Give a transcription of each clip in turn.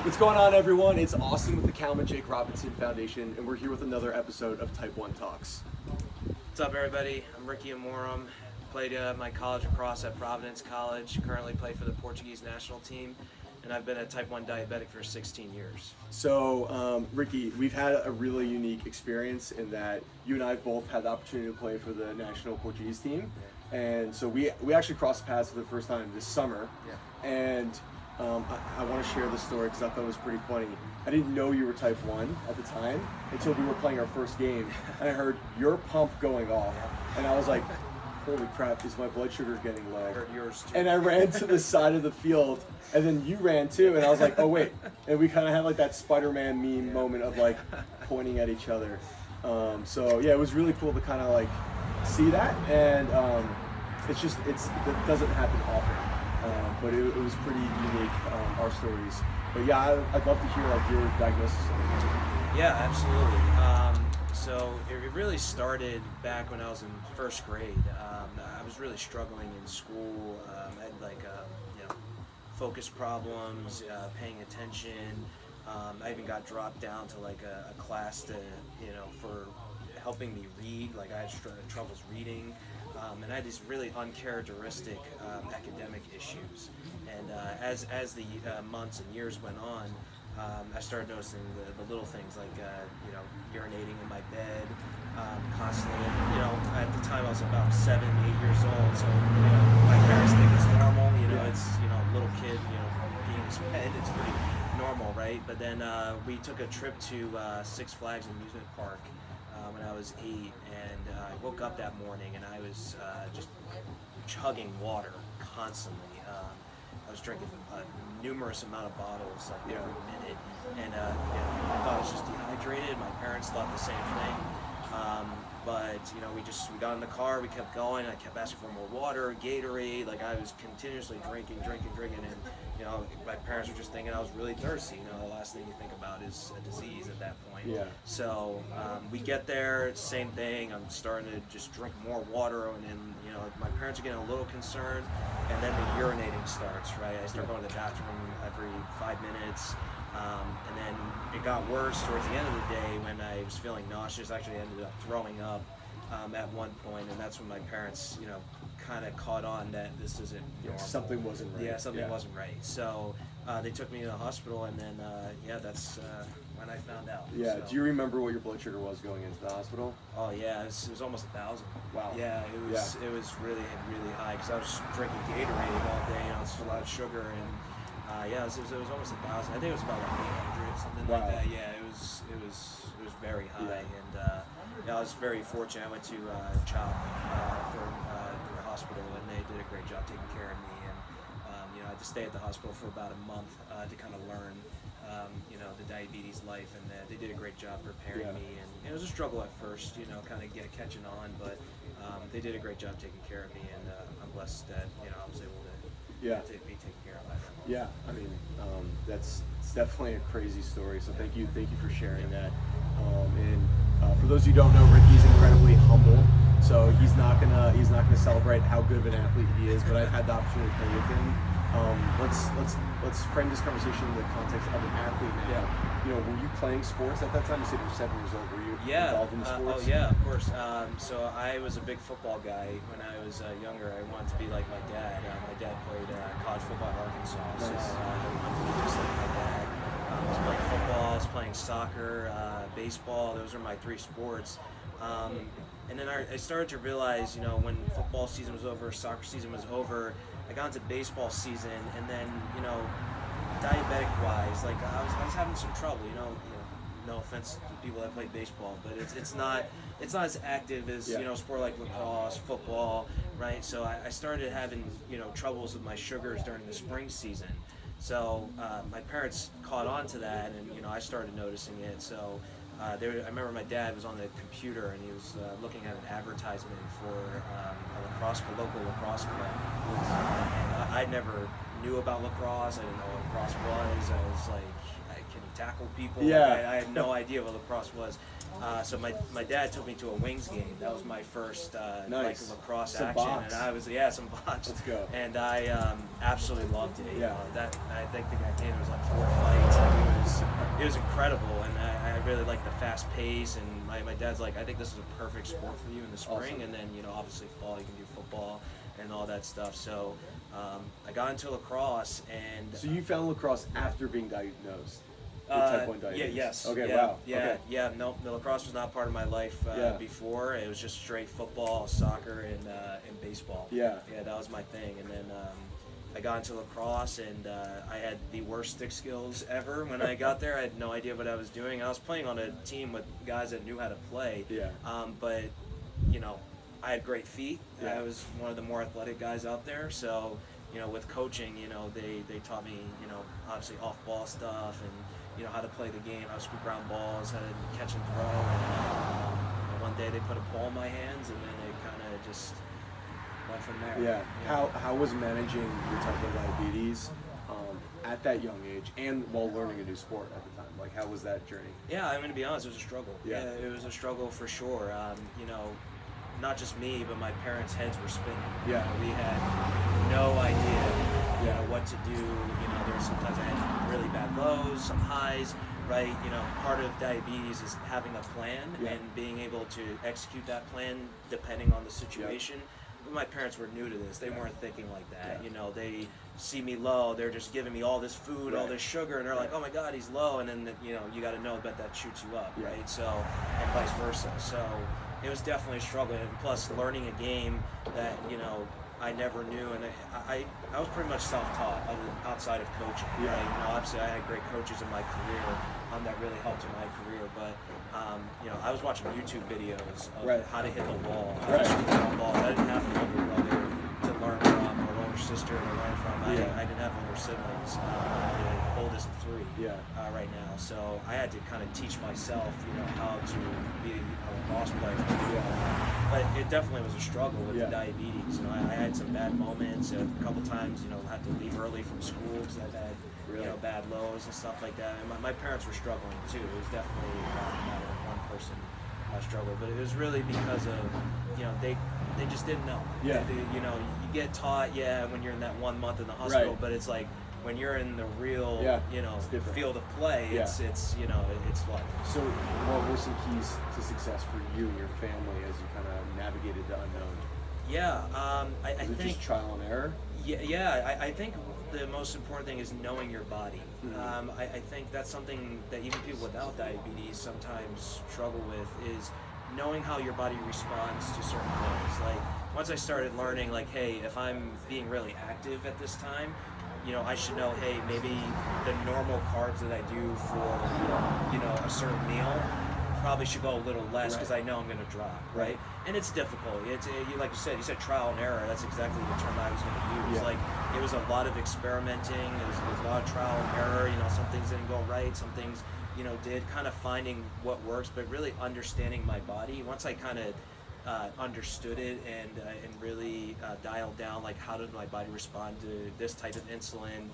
What's going on, everyone? It's Austin with the Callum Jake Robinson Foundation, and we're here with another episode of Type 1 Talks. What's up, everybody? I'm Ricky Amorim. Played my college lacrosse at Providence College. Currently play for the Portuguese National Team, and I've been a Type 1 diabetic for 16 years. So, Ricky, we've had a really unique experience in that you and I both had the opportunity to play for the national Portuguese team, and so we actually crossed paths for the first time this summer. And I want to share the story because I thought it was pretty funny. I didn't know you were Type 1 at the time until we were playing our first game, and I heard your pump going off, and I was like, holy crap, is my blood sugar getting low? I heard yours too. And I ran to the side of the field, and then you ran too, and I was like, oh wait. And we kind of had like that Spider-Man meme moment of like pointing at each other. So yeah, it was really cool to kind of like see that, and it doesn't happen often. But it was pretty unique, our stories. But yeah, I'd love to hear like your diagnosis. Yeah, absolutely. So it really started back when I was in first grade. I was really struggling in school. I had like focus problems, paying attention. I even got dropped down to like a class to for helping me read. Like I had troubles reading. And I had these really uncharacteristic academic issues. And as the months and years went on, I started noticing the little things like urinating in my bed constantly. At the time I was about 7, 8 years old, so my parents think it's normal. It's a little kid peeing in his bed. It's pretty normal, right? But then we took a trip to Six Flags Amusement Park when I was 8, and I woke up that morning and I was just chugging water constantly. I was drinking a numerous amount of bottles like every minute, and I thought I was just dehydrated. My parents thought the same thing. But we got in the car, we kept going. I kept asking for more water, Gatorade. Like I was continuously drinking, and my parents were just thinking I was really thirsty. The last thing you think about is a disease at that point. Yeah. So we get there, same thing. I'm starting to just drink more water, and then my parents are getting a little concerned, and then the urinating starts. Right, I start going to the bathroom every 5 minutes. And then it got worse towards the end of the day when I was feeling nauseous. Actually, I ended up throwing up at one point, and that's when my parents, kind of caught on that this isn't normal. Something wasn't right. Yeah, something wasn't right. So they took me to the hospital, and then that's when I found out. Yeah. So. Do you remember what your blood sugar was going into the hospital? Oh yeah, it was almost 1,000. Wow. Yeah, it was really high because I was drinking Gatorade all day. It's a lot of sugar and. It was almost 1,000. I think it was about like 800, something like that. Yeah, it was very high, and I was very fortunate. I went to CHOP for the hospital, and they did a great job taking care of me. And I had to stay at the hospital for about a month to kind of learn, the diabetes life, and they did a great job preparing me. And it was a struggle at first, kind of catching on, but they did a great job taking care of me, and I'm blessed that I was able to be taken care of by them. Yeah, I mean, it's definitely a crazy story. So thank you for sharing that. And for those who don't know, Ricky's incredibly humble. So he's not gonna celebrate how good of an athlete he is. But I've had the opportunity to play with him. Let's frame this conversation in the context of an athlete now. Were you playing sports at that time? You said you were 7 years old. Were you involved in sports? Oh yeah, of course. So I was a big football guy when I was younger. I wanted to be like my dad. My dad played college football at Arkansas, so I wanted to be just like my dad. I was playing football, I was playing soccer, baseball. Those are my 3 sports. And then I started to realize, when football season was over, soccer season was over, I got into baseball season, and then, diabetic-wise, like I was having some trouble, no offense to people that play baseball, but it's not as active as a sport like lacrosse, football, right? So I started having troubles with my sugars during the spring season. So my parents caught on to that, and I started noticing it. So I remember my dad was on the computer and he was looking at an advertisement for a local lacrosse club. And I never knew about lacrosse. I didn't know what lacrosse was. I was like, can you tackle people? Yeah. Like, I had no idea what lacrosse was. So my dad took me to a Wings game. That was my first like lacrosse some action, box. and I was some box. Let's go. And I absolutely loved it. Yeah. I think the game was like 4 fights. Like, it was incredible, and I really like the fast pace. And my dad's like, I think this is a perfect sport for you in the spring, Awesome. and then obviously fall you can do football and all that stuff. So I got into lacrosse, and So you found lacrosse after being diagnosed with type 1 yeah, diabetes? yes. Okay, yeah, wow. Yeah, Okay. yeah. No, the lacrosse was not part of my life before. It was just straight football, soccer, and baseball. Yeah. Yeah, that was my thing. And then I got into lacrosse, and I had the worst stick skills ever. When I got there, I had no idea what I was doing. I was playing on a team with guys that knew how to play. Yeah. But I had great feet. Yeah. I was one of the more athletic guys out there. So with coaching, they taught me, obviously off-ball stuff and, how to play the game, how to scoop ground balls, how to catch and throw. And one day they put a ball in my hands, and then it kind of just went from there. Yeah. How was managing your type 1 diabetes at that young age and while learning a new sport at the time? Like, how was that journey? Yeah, I'm going to be honest, it was a struggle. Yeah. It was a struggle for sure. Not just me, but my parents' heads were spinning. Yeah. We had no idea, what to do. There were sometimes I had really bad lows, some highs, right? Part of diabetes is having a plan and being able to execute that plan depending on the situation. But my parents were new to this. They weren't thinking like that. Yeah. They see me low. They're just giving me all this food, all this sugar, and they're like, oh my God, he's low. And then, you got to know that shoots you up, right? So, and vice versa. So it was definitely a struggle. And plus learning a game that, I never knew, and I was pretty much self-taught outside of coaching. Yeah. Right? Obviously I had great coaches in my career that really helped in my career, but I was watching YouTube videos of how to hit the ball, how to shoot the ball. I didn't have an older brother to learn from, or an older sister to learn from. I didn't have older siblings. I'm the oldest of 3 right now, so I had to kind of teach myself, how to be a lacrosse player. But it definitely was a struggle with the diabetes. I had some bad moments. A couple times, had to leave early from school because I had bad lows and stuff like that. And my parents were struggling too. It was definitely not a one-person struggle, but it was really because of they just didn't know. Yeah. You get taught when you're in that 1 month in the hospital, but it's like when you're in the real field of play, it's it's life. So what were some keys to success for you and your family as you kind of navigated the unknown? I Was it think just trial and error? I think the most important thing is knowing your body. Mm-hmm. I think that's something that even people without diabetes sometimes struggle with, is knowing how your body responds to certain things. Like, once I started learning, like, hey, if I'm being really active at this time, I should know, hey, maybe the normal carbs that I do for, a certain meal probably should go a little less because I know I'm going to drop, right? And it's difficult. It's like you said trial and error. That's exactly the term I was going to use. Yeah. Like, it was a lot of experimenting. It was a lot of trial and error. Some things didn't go right. Some things, did. Kind of finding what works, but really understanding my body. Once I kind of understood it and really dialed down, like, how does my body respond to this type of insulin,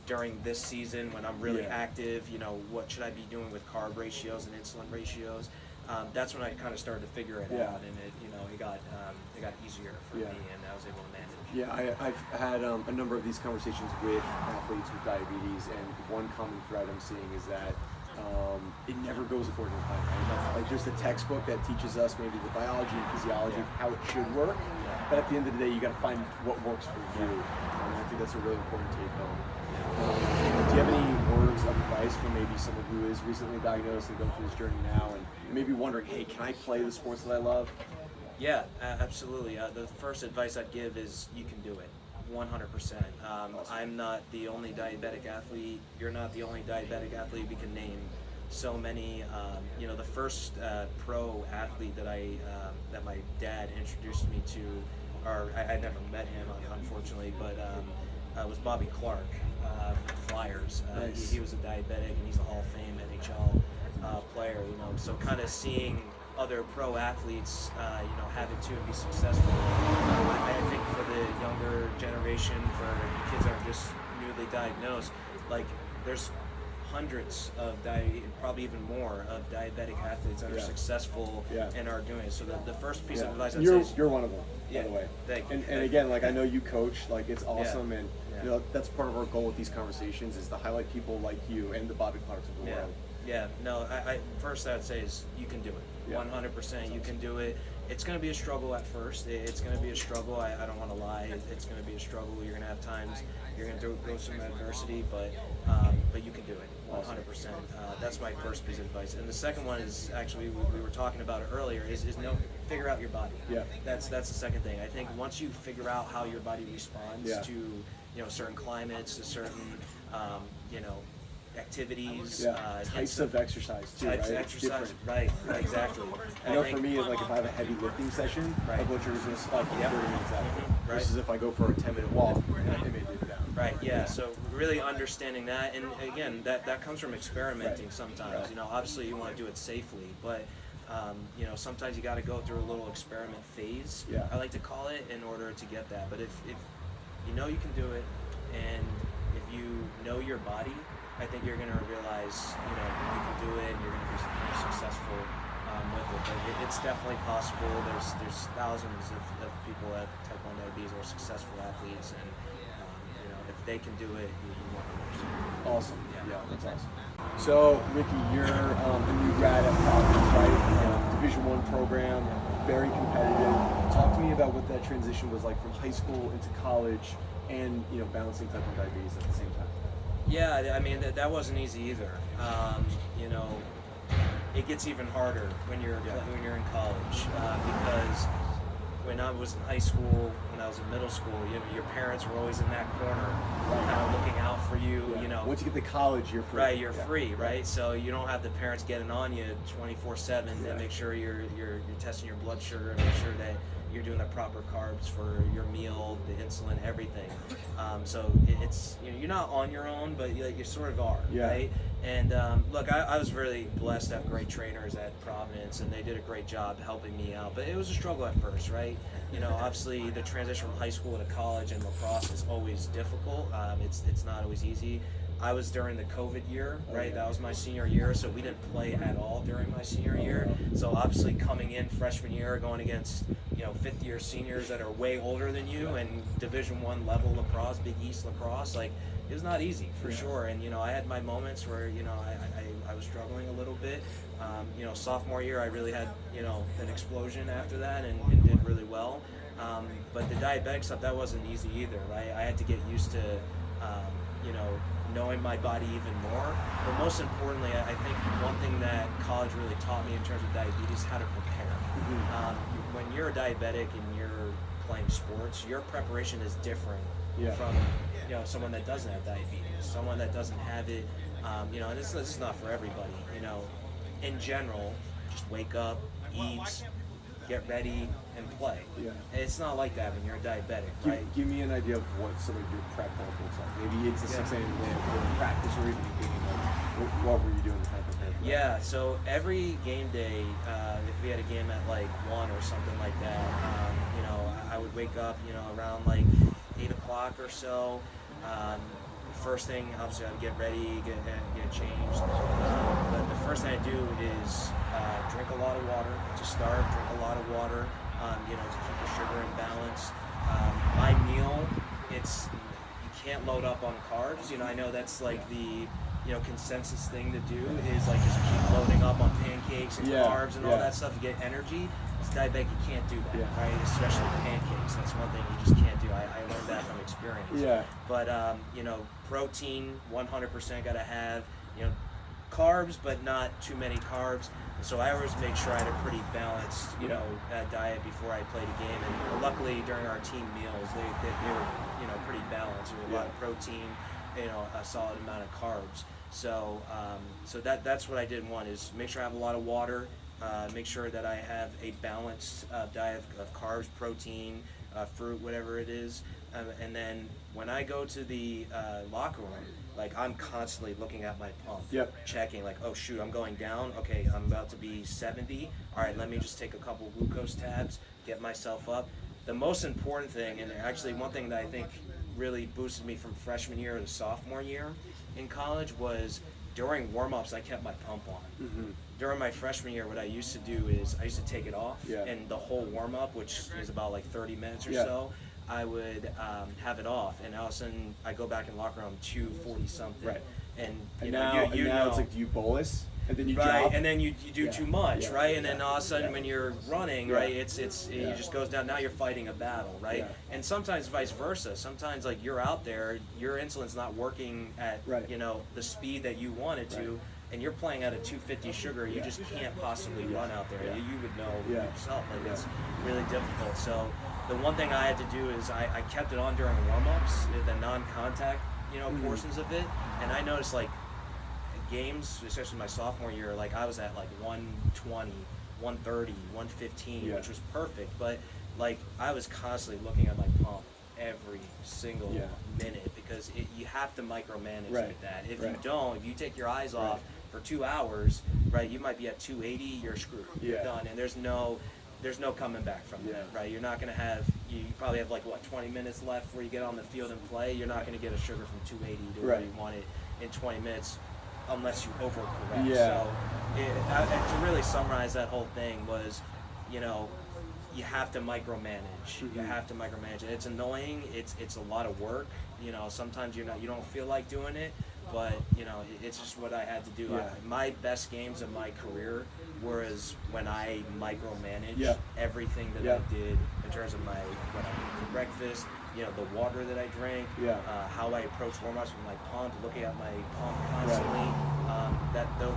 during this season when I'm really active, what should I be doing with carb ratios and insulin ratios. That's when I kind of started to figure it out, and it got easier for me, and I was able to manage. Yeah, I've had a number of these conversations with athletes with diabetes, and one common thread I'm seeing is that it never goes according to plan. Right? Like, there's the textbook that teaches us maybe the biology and physiology of how it should work, but at the end of the day, you got to find what works for you. And I think that's a really important take home. Do you have any words of advice for maybe someone who is recently diagnosed and going through this journey now, and maybe wondering, hey, can I play the sports that I love? Yeah, absolutely. The first advice I'd give is you can do it. 100%. I'm not the only diabetic athlete. You're not the only diabetic athlete. We can name so many. The first pro athlete that my dad introduced me to, or I never met him, unfortunately, but was Bobby Clark, Flyers. Nice. He was a diabetic, and he's a Hall of Fame NHL player. So kind of seeing other pro athletes, have it too and be successful. I think for the younger generation, for kids that are just newly diagnosed, like, there's hundreds of probably even more of diabetic athletes that are successful and are doing it. So the first piece of advice I'd say is you're one of them, by the way. Thank you. And again, like, I know you coach, like, it's awesome, and You know, that's part of our goal with these conversations, is to highlight people like you and the Bobby Clarks of the world. Yeah, no, I first I'd say is you can do it. 100% you can do it. It's going to be a struggle at first. It's going to be a struggle. I don't want to lie. It's going to be a struggle. You're going to have times you're going to go through some adversity, but you can do it 100%. That's my first piece of advice. And the second one is actually we were talking about it earlier. Is figure out your body. Yeah. That's the second thing. I think once you figure out how your body responds to certain climates, to certain activities, types of exercise too, types right? of exercise, right, exactly. I know for me, like if I have a heavy lifting session, my blood sugar is going to spike in 30 minutes after. Versus if I go for a 10-minute walk, it may dip down. Right, yeah. So really understanding that, and again, that comes from experimenting sometimes. Obviously you want to do it safely, but sometimes you got to go through a little experiment phase. I like to call it, in order to get that. But if you know you can do it, and if you know your body, I think you're going to realize, you can do it, and you're going to be more successful with it. But it's definitely possible. There's thousands of people that have type 1 diabetes or successful athletes, and if they can do it, you want to understand. Awesome. Yeah, that's awesome. So, Ricky, you're a new grad at Providence, right? Division I program, very competitive. Talk to me about what that transition was like from high school into college, and balancing type 1 diabetes at the same time. Yeah, I mean that wasn't easy either. It gets even harder when you're in college, because when I was in high school, when I was in middle school, your parents were always in that corner, kind of looking out for you. Once you get to college, you're free. Right, you're free, right? So you don't have the parents getting on you 24/7 to make sure you're testing your blood sugar, and make sure that you're doing the proper carbs for your meal, the insulin, everything. So it's you're not on your own, but you sort of are, right? And look, I was really blessed to have great trainers at Providence, and they did a great job helping me out. But it was a struggle at first, right? Obviously the transition from high school to college and lacrosse is always difficult. It's not always easy. I was during the COVID year, right? That was my senior year, so we didn't play at all during my senior year. So obviously coming in freshman year, going against fifth-year seniors that are way older than you, and Division I level lacrosse, Big East lacrosse, like it was not easy for sure. And I had my moments where I was struggling a little bit. Sophomore year I really had an explosion after that, and did really well. But the diabetic stuff, that wasn't easy either, right? I had to get used to knowing my body even more. But most importantly, I think one thing that college really taught me in terms of diabetes, how to prepare. When you're a diabetic and you're playing sports, your preparation is different from someone that doesn't have diabetes, someone that doesn't have it. And this is not for everybody. In general, just wake up, eat, get ready, and play. It's not like that when you're a diabetic, right? Give me an idea of what some of your prep looks like. Maybe it's a 6 a.m. for practice, or even a game. Like, what were you doing to kind of prepare for that? Yeah, so every game day, if we had a game at like 1 or something like that, I would wake up, around like 8 o'clock or so. First thing, obviously, I would get ready, get changed. But the first thing I do is drink a lot of water to start. Drink a lot of water, to keep the sugar in balance. My meal, you can't load up on carbs. I know that's like the consensus thing to do, is like just keep loading up on pancakes and carbs and all that stuff to get energy. As diabetic, you can't do that, right? Especially pancakes. That's one thing you just can't do. I learned that from experience. But protein, 100% got to have. Carbs, but not too many carbs. So I always make sure I had a pretty balanced, diet before I played a game. And luckily, during our team meals, they were, pretty balanced. There was a lot of protein, a solid amount of carbs. So that's what I did. One is make sure I have a lot of water. Make sure that I have a balanced diet of carbs, protein, fruit, whatever it is. And then when I go to the locker room, like I'm constantly looking at my pump, checking like, oh shoot, I'm going down. Okay, I'm about to be 70. All right, let me just take a couple glucose tabs, get myself up. The most important thing, and actually one thing that I think really boosted me from freshman year to sophomore year in college, was during warm-ups I kept my pump on. During my freshman year, what I used to do is I used to take it off, and the whole warm-up, which is about like 30 minutes or so, I would have it off, and all of a sudden I go back in the locker room 240 something, Right. and now know, it's like, do you bolus? And then you right, drop? and then you do too much, right? And then all of a sudden Yeah. when you're running, right, it just goes down. Now you're fighting a battle, right? Yeah. And sometimes vice versa. Sometimes like you're out there, your insulin's not working at the speed that you want it to, and you're playing at a 250 sugar. You just can't possibly run out there. You would know yourself. Like it's really difficult. So the one thing I had to do is I kept it on during warm-ups, the non-contact portions of it, and I noticed like games, especially my sophomore year, like I was at like 120, 130, 115, which was perfect, but like I was constantly looking at my pump every single minute, because you have to micromanage like that. If you don't, if you take your eyes off for 2 hours, right, you might be at 280, you're screwed, you're done, and there's no coming back from that, right? You're not going to have, you probably have like, 20 minutes left before you get on the field and play. You're not going to get a sugar from 280 to where you want it in 20 minutes unless you overcorrect. So to really summarize that whole thing was, you have to micromanage. You have to micromanage. It's annoying. It's a lot of work. Sometimes you don't feel like doing it, but it's just what I had to do. My best games of my career were when I micromanaged everything that I did in terms of what I ate for breakfast, the water that I drank, how I approach warm-ups with my pump, looking at my pump constantly.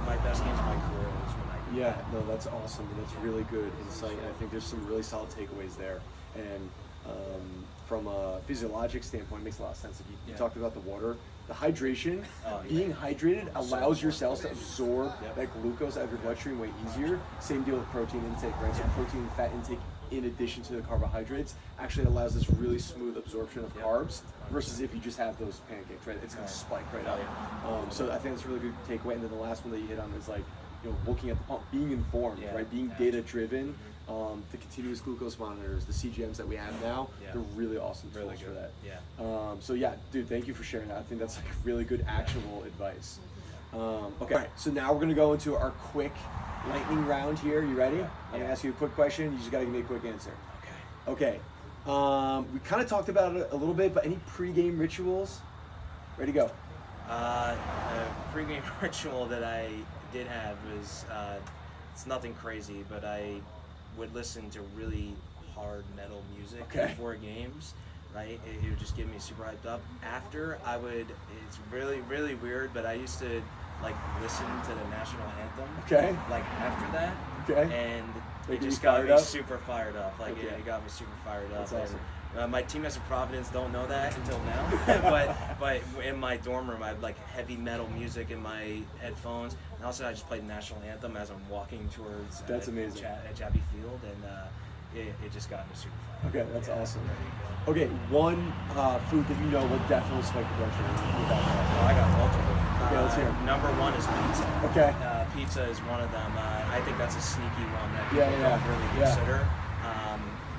My best games of my career was when I did that. No, that's awesome. That's really good insight, and I think there's some really solid takeaways there. And from a physiologic standpoint, it makes a lot of sense. If you talked about the water, the hydration, being hydrated allows your cells to absorb that glucose out of your bloodstream way easier. Same deal with protein intake, right? So protein and fat intake, in addition to the carbohydrates, actually allows this really smooth absorption of carbs, versus if you just have those pancakes, right? It's going to spike right up. So I think that's a really good takeaway. And then the last one that you hit on is like, looking at the pump, being informed, right? Being data driven. The continuous glucose monitors, the CGMs that we have now, they're really awesome tools for that. So dude, thank you for sharing that. I think that's like really good actionable advice. Okay, all right, so now we're gonna go into our quick lightning round here. You ready? I'm gonna ask you a quick question. You just gotta give me a quick answer. Okay. We kind of talked about it a little bit, but any pregame rituals? Ready to go. A pregame ritual that I did have was, it's nothing crazy, but I would listen to really hard metal music before games, right? It would just get me super hyped up. After, it's really, really weird, but I used to like listen to the national anthem. Like after that. And it just got me super fired up. Like it got me super fired up. That's awesome. And, my teammates in Providence don't know that until now, but in my dorm room I have like heavy metal music in my headphones, and also I just played the national anthem as I'm walking towards amazing. At Chappie Field, and it just got me super fired. Okay, that's awesome. Okay, one food that you know will definitely spike the blood sugar. I got multiple. Let's hear it. Number one is pizza. Pizza is one of them. I think that's a sneaky one that people don't really consider.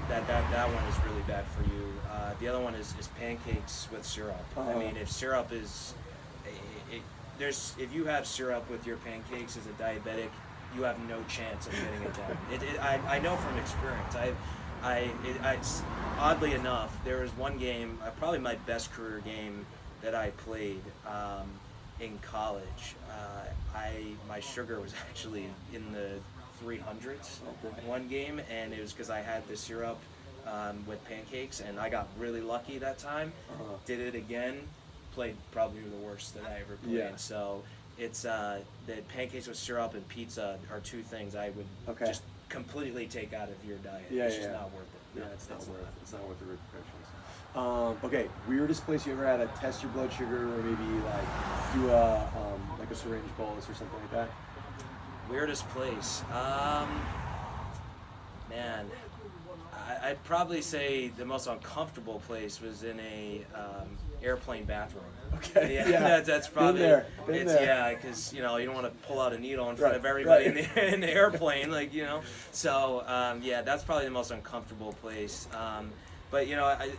That one is really bad for you. The other one is pancakes with syrup. I mean, if syrup is, if you have syrup with your pancakes as a diabetic, you have no chance of getting it down. I know from experience. It's oddly enough, there was one game, probably my best career game that I played in college. My sugar was actually in the 300s one game, and it was because I had the syrup with pancakes, and I got really lucky that time. Did it again, played probably the worst that I ever played. So it's the pancakes with syrup and pizza are two things I would just completely take out of your diet. It's just not worth it. No, it's not worth the repercussions. Okay, weirdest place you ever had to test your blood sugar, or maybe like do a syringe bolus or something like that? Weirdest place, man. I'd probably say the most uncomfortable place was in a airplane bathroom. That's probably been there. because you don't want to pull out a needle in front of everybody in the airplane, So that's probably the most uncomfortable place. But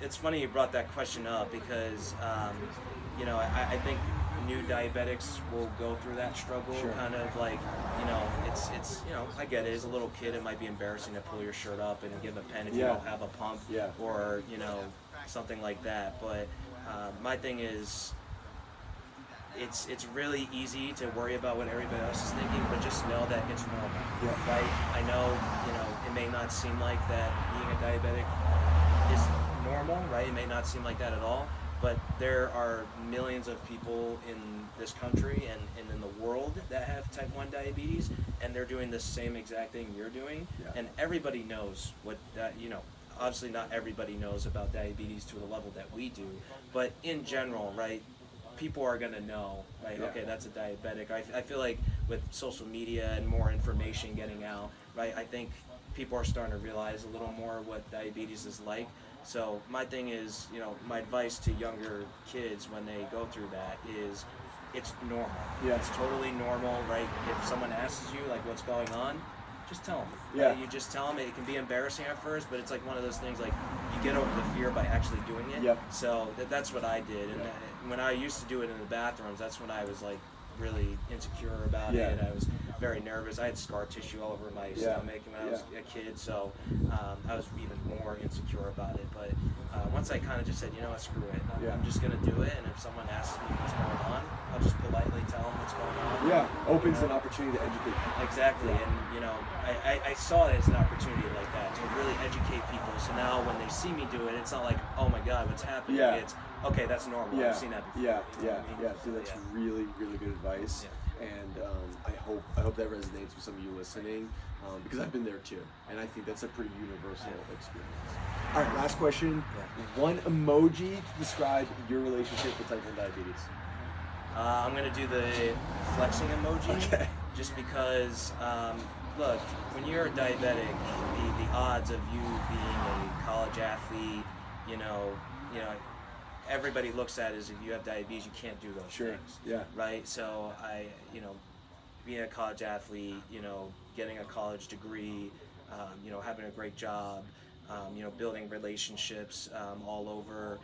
it's funny you brought that question up, because I think new diabetics will go through that struggle. Sure. Kind of like, it's I get it. As a little kid, it might be embarrassing to pull your shirt up and give a pen if you don't have a pump, or something like that. But my thing is, it's really easy to worry about what everybody else is thinking, but just know that it's normal, right? I know, it may not seem like that being a diabetic is normal, right? It may not seem like that at all, but there are millions of people in this country and in the world that have type 1 diabetes, and they're doing the same exact thing you're doing, and everybody knows what that, obviously not everybody knows about diabetes to the level that we do, but in general, right? People are going to know, right? Okay, that's a diabetic. I feel like with social media and more information getting out, right, I think people are starting to realize a little more what diabetes is like. So my thing is, my advice to younger kids when they go through that is, it's normal. It's totally normal, right? If someone asks you, like, what's going on, just tell them. Right? You just tell them. It can be embarrassing at first, but it's like one of those things, like, you get over the fear by actually doing it. So that's what I did. And when I used to do it in the bathrooms, that's when I was like really insecure about it. I was very nervous. I had scar tissue all over my stomach when I was a kid, so I was even more insecure about it. But once I kind of just said, screw it. I'm just going to do it, and if someone asks me what's going on, I'll just politely tell them what's going on. Opens an opportunity to educate people. Exactly, and I saw it as an opportunity like that to really educate people. So now when they see me do it, it's not like, oh my God, what's happening? It's, okay, that's normal. I've seen that before. Dude, that's really, really good advice. And I hope that resonates with some of you listening, because I've been there too, and I think that's a pretty universal experience. All right, last question. One emoji to describe your relationship with type 1 diabetes. I'm gonna do the flexing emoji, just because, look, when you're a diabetic, the odds of you being a college athlete, everybody looks at it as if you have diabetes, you can't do those things. Right? So being a college athlete, getting a college degree, having a great job, building relationships all over,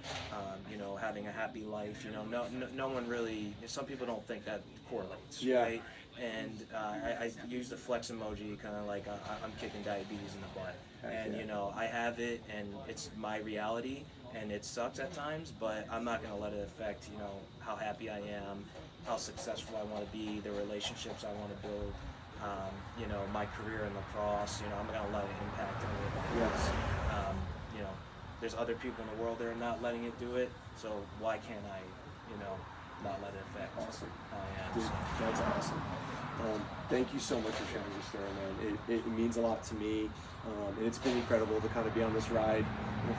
having a happy life. No one really. Some people don't think that correlates, right? And I use the flex emoji, kind of like I'm kicking diabetes in the butt, and I have it, and it's my reality, and it sucks at times, but I'm not going to let it affect how happy I am, how successful I want to be, the relationships I want to build. My career in lacrosse, I'm not going to let it impact any of that. There's other people in the world that are not letting it do it, so why can't I, not let it affect how I am? Dude, that's awesome. Thank you so much for sharing your story, man. It means a lot to me, and it's been incredible to kind of be on this ride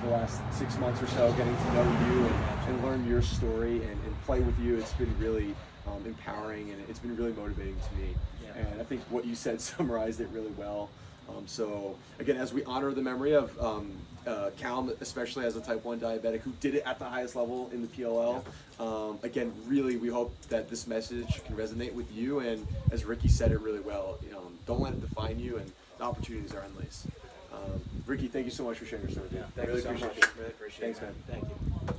for the last 6 months or so, getting to know you and learn your story and play with you. It's been really empowering, and it's been really motivating to me. And I think what you said summarized it really well. So again, as we honor the memory of Callum, especially as a type 1 diabetic who did it at the highest level in the PLL, again, really, we hope that this message can resonate with you. And as Ricky said it really well, don't let it define you, and the opportunities are endless. Ricky, thank you so much for sharing your story. Thank you so much. Really appreciate it. Thanks, man. Thank you.